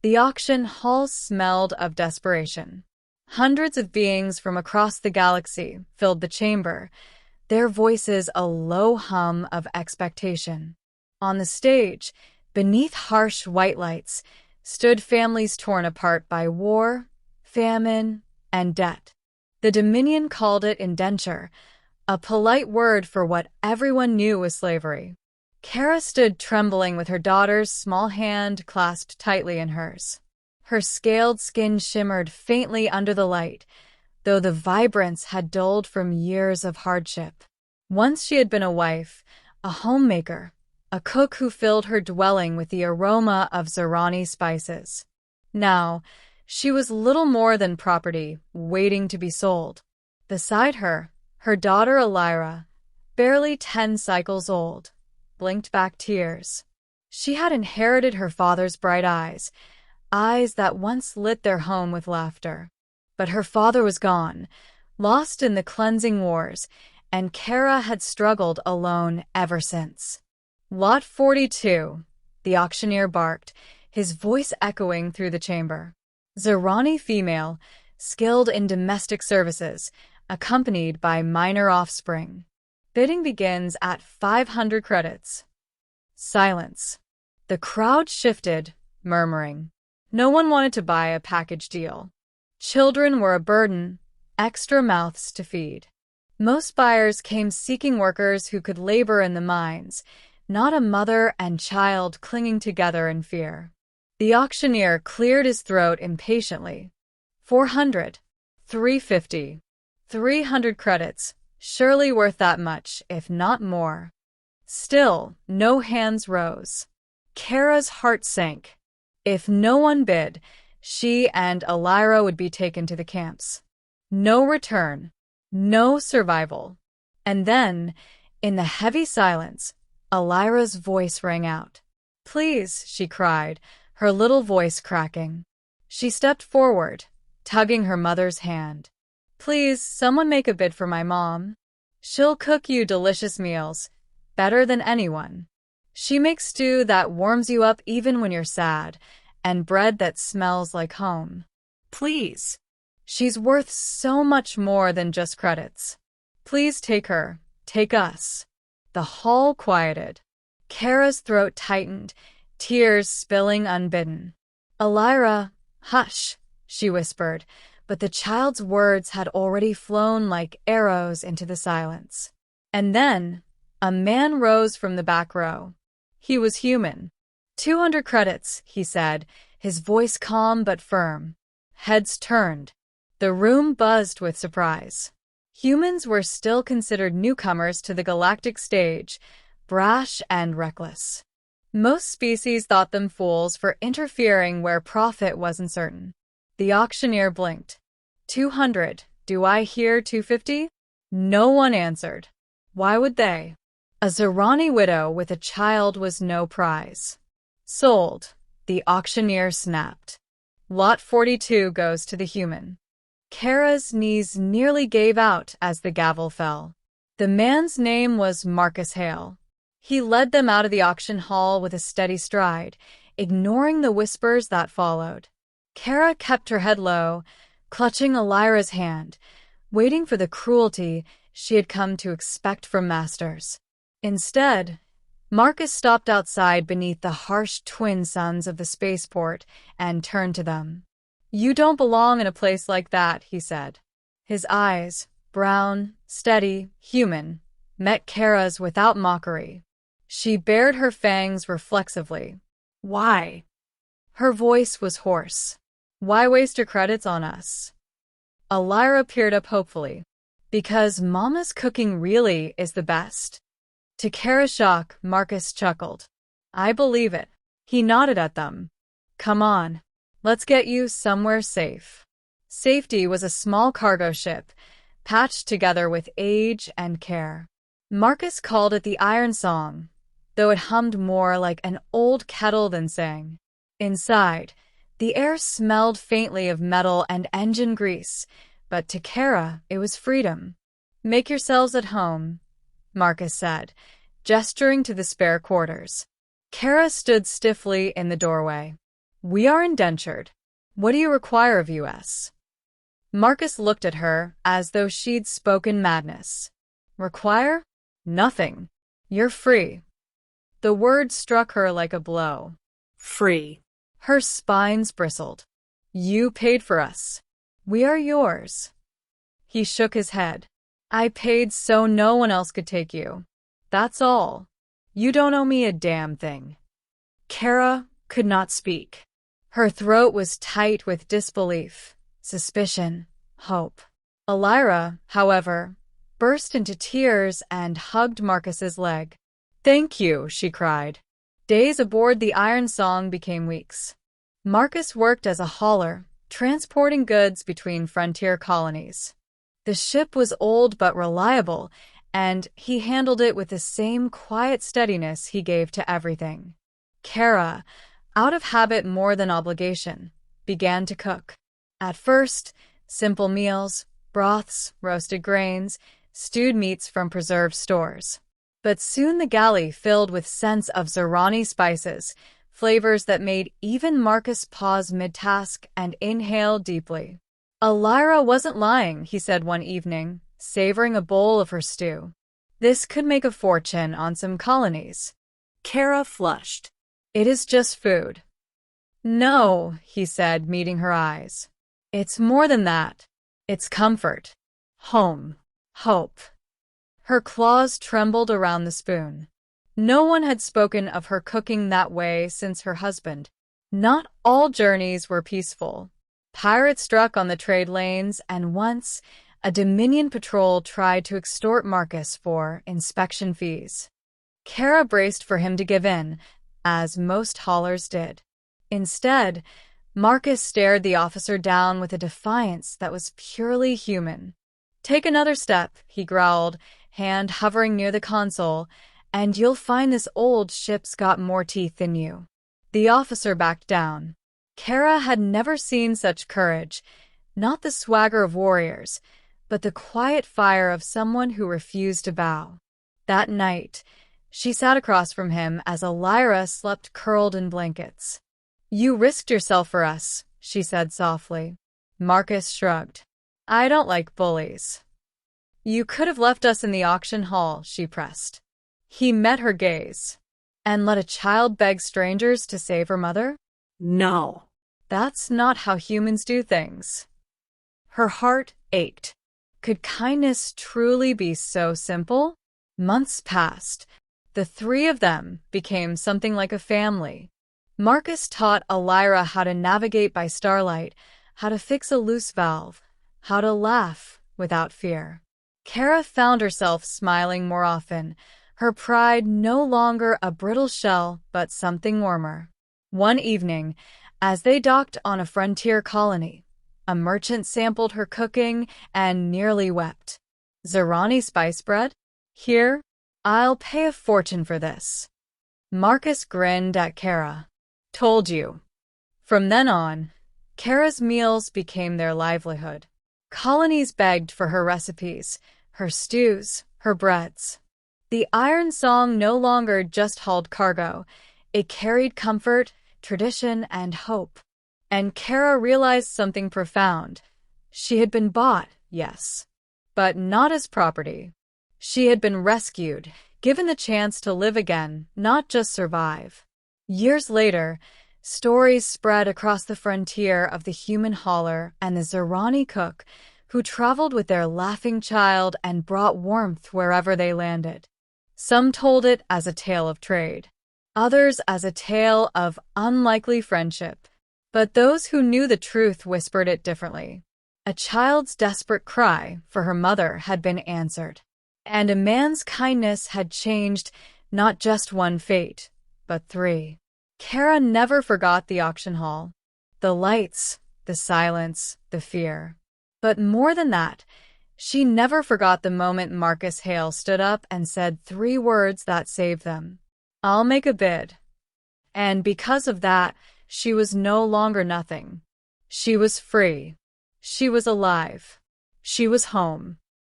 The auction hall smelled of desperation. Hundreds of beings from across the galaxy filled the chamber, their voices a low hum of expectation. On the stage, beneath harsh white lights, stood families torn apart by war, famine, and debt. The Dominion called it indenture, a polite word for what everyone knew was slavery. Kara stood trembling with her daughter's small hand clasped tightly in hers. Her scaled skin shimmered faintly under the light, though the vibrance had dulled from years of hardship. Once she had been a wife, a homemaker, a cook who filled her dwelling with the aroma of Zerani spices. Now, she was little more than property, waiting to be sold. Beside her, her daughter Elira, barely 10 cycles old, blinked back tears. She had inherited her father's bright eyes, eyes that once lit their home with laughter. But her father was gone, lost in the cleansing wars, and Kara had struggled alone ever since. Lot 42, the auctioneer barked, his voice echoing through the chamber. Zerani female, skilled in domestic services, accompanied by minor offspring. Bidding begins at 500 credits. Silence. The crowd shifted, murmuring. No one wanted to buy a package deal. Children were a burden, extra mouths to feed. Most buyers came seeking workers who could labor in the mines, not a mother and child clinging together in fear. The auctioneer cleared his throat impatiently. 400, 350, 300 credits, surely worth that much, if not more. Still, no hands rose. Kara's heart sank. If no one bid, she and Elira would be taken to the camps. No return, no survival. And then, in the heavy silence, Elira's voice rang out. "Please," she cried, her little voice cracking. She stepped forward, tugging her mother's hand. "Please, someone make a bid for my mom. She'll cook you delicious meals, better than anyone. She makes stew that warms you up even when you're sad, and bread that smells like home. Please. She's worth so much more than just credits. Please take her, take us." The hall quieted. Kara's throat tightened, tears spilling unbidden. "Elira, hush," she whispered, but the child's words had already flown like arrows into the silence. And then, a man rose from the back row. He was human. 200 credits, he said, his voice calm but firm. Heads turned. The room buzzed with surprise. Humans were still considered newcomers to the galactic stage, brash and reckless. Most species thought them fools for interfering where profit wasn't certain. The auctioneer blinked. 200, do I hear 250? No one answered. Why would they? A Zerani widow with a child was no prize. Sold, the auctioneer snapped. Lot 42 goes to the human. Kara's knees nearly gave out as the gavel fell. The man's name was Marcus Hale. He led them out of the auction hall with a steady stride, ignoring the whispers that followed. Kara kept her head low, clutching Elira's hand, waiting for the cruelty she had come to expect from masters. Instead, Marcus stopped outside beneath the harsh twin suns of the spaceport and turned to them. "You don't belong in a place like that," he said. His eyes, brown, steady, human, met Kara's without mockery. She bared her fangs reflexively. "Why?" Her voice was hoarse. "Why waste your credits on us?" Elira peered up hopefully. "Because Mama's cooking really is the best." To Kara's shock, Marcus chuckled. "I believe it." He nodded at them. "Come on. Let's get you somewhere safe." Safety was a small cargo ship, patched together with age and care. Marcus called it the Iron Song, though it hummed more like an old kettle than sang. Inside, the air smelled faintly of metal and engine grease, but to Kara it was freedom. "Make yourselves at home," Marcus said, gesturing to the spare quarters. Kara stood stiffly in the doorway. We are indentured. What do you require of us? Marcus looked at her as though she'd spoken madness. Require? Nothing. You're free. The word struck her like a blow. Free. Her spines bristled. You paid for us. We are yours. He shook his head. I paid so no one else could take you. That's all. You don't owe me a damn thing. Kara could not speak. Her throat was tight with disbelief, suspicion, hope. Elira, however, burst into tears and hugged Marcus's leg. Thank you, she cried. Days aboard the Iron Song became weeks. Marcus worked as a hauler, transporting goods between frontier colonies. The ship was old but reliable, and he handled it with the same quiet steadiness he gave to everything. Kara, out of habit more than obligation, began to cook. At first, simple meals, broths, roasted grains, stewed meats from preserved stores. But soon the galley filled with scents of Zerani spices, flavors that made even Marcus pause mid-task and inhale deeply. Elira wasn't lying, he said one evening, savoring a bowl of her stew. This could make a fortune on some colonies. Kara flushed. It is just food. No, he said, meeting her eyes. It's more than that. It's comfort. Home. Hope. Her claws trembled around the spoon. No one had spoken of her cooking that way since her husband. Not all journeys were peaceful. Pirates struck on the trade lanes, and once, a Dominion patrol tried to extort Marcus for inspection fees. Kara braced for him to give in, as most haulers did. Instead, Marcus stared the officer down with a defiance that was purely human. Take another step, he growled, hand hovering near the console, and you'll find this old ship's got more teeth than you. The officer backed down. Kara had never seen such courage, not the swagger of warriors, but the quiet fire of someone who refused to bow. That night, she sat across from him as Elira slept curled in blankets. You risked yourself for us, she said softly. Marcus shrugged. I don't like bullies. You could have left us in the auction hall, she pressed. He met her gaze. And let a child beg strangers to save her mother? No. That's not how humans do things. Her heart ached. Could kindness truly be so simple? Months passed. The three of them became something like a family. Marcus taught Elira how to navigate by starlight, how to fix a loose valve, how to laugh without fear. Kara found herself smiling more often, her pride no longer a brittle shell but something warmer. One evening, as they docked on a frontier colony, a merchant sampled her cooking and nearly wept. Zerani spice bread? Here, I'll pay a fortune for this. Marcus grinned at Kara. Told you. From then on, Kara's meals became their livelihood. Colonies begged for her recipes, her stews, her breads. The Iron Song no longer just hauled cargo. It carried comfort, tradition, and hope. And Kara realized something profound. She had been bought, yes, but not as property. She had been rescued, given the chance to live again, not just survive. Years later, stories spread across the frontier of the human hauler and the Zerani cook who traveled with their laughing child and brought warmth wherever they landed. Some told it as a tale of trade, others as a tale of unlikely friendship. But those who knew the truth whispered it differently. A child's desperate cry for her mother had been answered, and a man's kindness had changed not just one fate, but three. Kara never forgot the auction hall, the lights, the silence, the fear. But more than that, she never forgot the moment Marcus Hale stood up and said three words that saved them. I'll make a bid. And because of that, she was no longer nothing. She was free. She was alive. She was home.